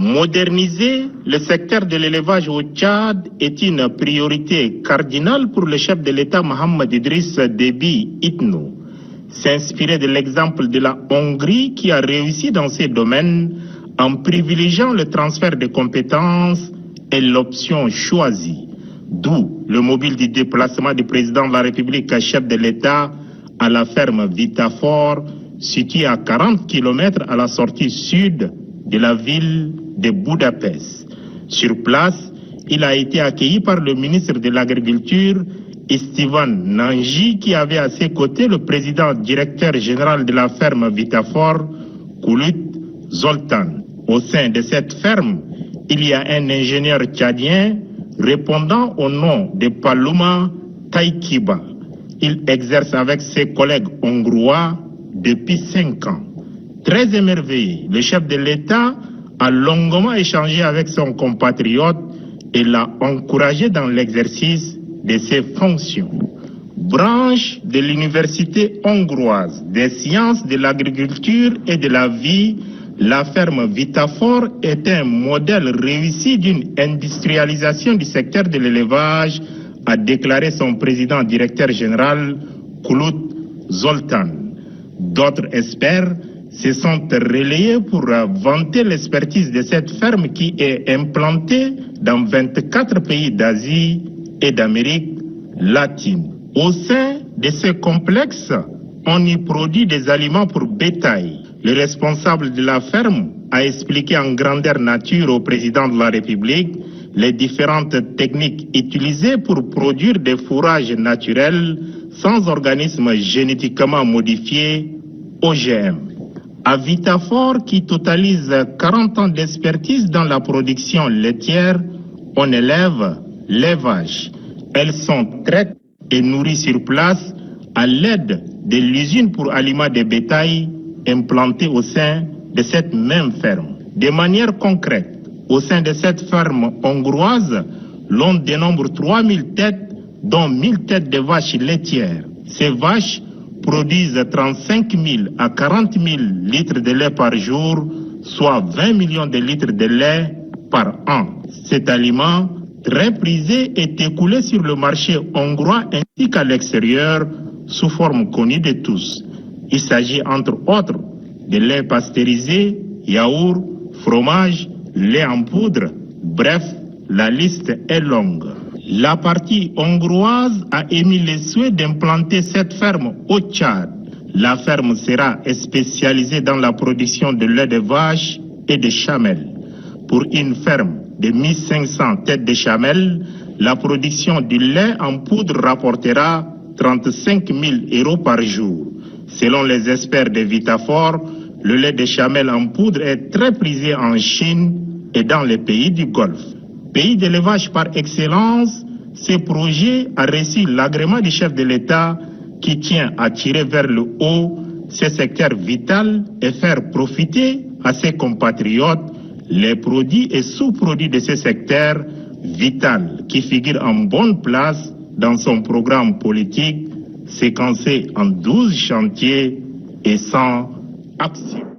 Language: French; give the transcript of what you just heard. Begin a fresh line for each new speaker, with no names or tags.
Moderniser le secteur de l'élevage au Tchad est une priorité cardinale pour le chef de l'État Mohamed Idriss Déby Itno. S'inspirer de l'exemple de la Hongrie qui a réussi dans ces domaines en privilégiant le transfert de compétences est l'option choisie. D'où le mobile du déplacement du président de la République, chef de l'État, à la ferme Vitafor, située à 40 km à la sortie sud de la ville de Budapest. Sur place, il a été accueilli par le ministre de l'Agriculture, Istvan Nanji, qui avait à ses côtés le président directeur général de la ferme Vitafor, Kulut Zoltan. Au sein de cette ferme, il y a un ingénieur tchadien répondant au nom de Paluma Taikiba. Il exerce avec ses collègues hongrois depuis 5 ans. Très émerveillé, le chef de l'État a longuement échangé avec son compatriote et l'a encouragé dans l'exercice de ses fonctions. Branche de l'université hongroise des sciences de l'agriculture et de la vie, la ferme Vitafor est un modèle réussi d'une industrialisation du secteur de l'élevage, a déclaré son président directeur général Kulut Zoltan. D'autres experts se sont relayés pour vanter l'expertise de cette ferme qui est implantée dans 24 pays d'Asie et d'Amérique latine. Au sein de ce complexe, on y produit des aliments pour bétail. Le responsable de la ferme a expliqué en grandeur nature au président de la République les différentes techniques utilisées pour produire des fourrages naturels sans organismes génétiquement modifiés, OGM. À Vitafor, qui totalise 40 ans d'expertise dans la production laitière, on élève les vaches. Elles sont traites et nourries sur place à l'aide de l'usine pour aliments de bétail implantée au sein de cette même ferme. De manière concrète, au sein de cette ferme hongroise, l'on dénombre 3000 têtes, dont 1000 têtes de vaches laitières. Ces vaches produisent 35 000 à 40 000 litres de lait par jour, soit 20 millions de litres de lait par an. Cet aliment, très prisé, est écoulé sur le marché hongrois ainsi qu'à l'extérieur sous forme connue de tous. Il s'agit entre autres de lait pasteurisé, yaourt, fromage, lait en poudre. Bref, la liste est longue. La partie hongroise a émis le souhait d'implanter cette ferme au Tchad. La ferme sera spécialisée dans la production de lait de vache et de chamelles. Pour une ferme de 1500 têtes de chamelles, la production du lait en poudre rapportera 35 000 € par jour. Selon les experts de Vitafor, le lait de chamelle en poudre est très prisé en Chine et dans les pays du Golfe. Pays d'élevage par excellence, ce projet a reçu l'agrément du chef de l'État qui tient à tirer vers le haut ce secteur vital et faire profiter à ses compatriotes les produits et sous-produits de ce secteur vital qui figure en bonne place dans son programme politique séquencé en 12 chantiers et 100 actions.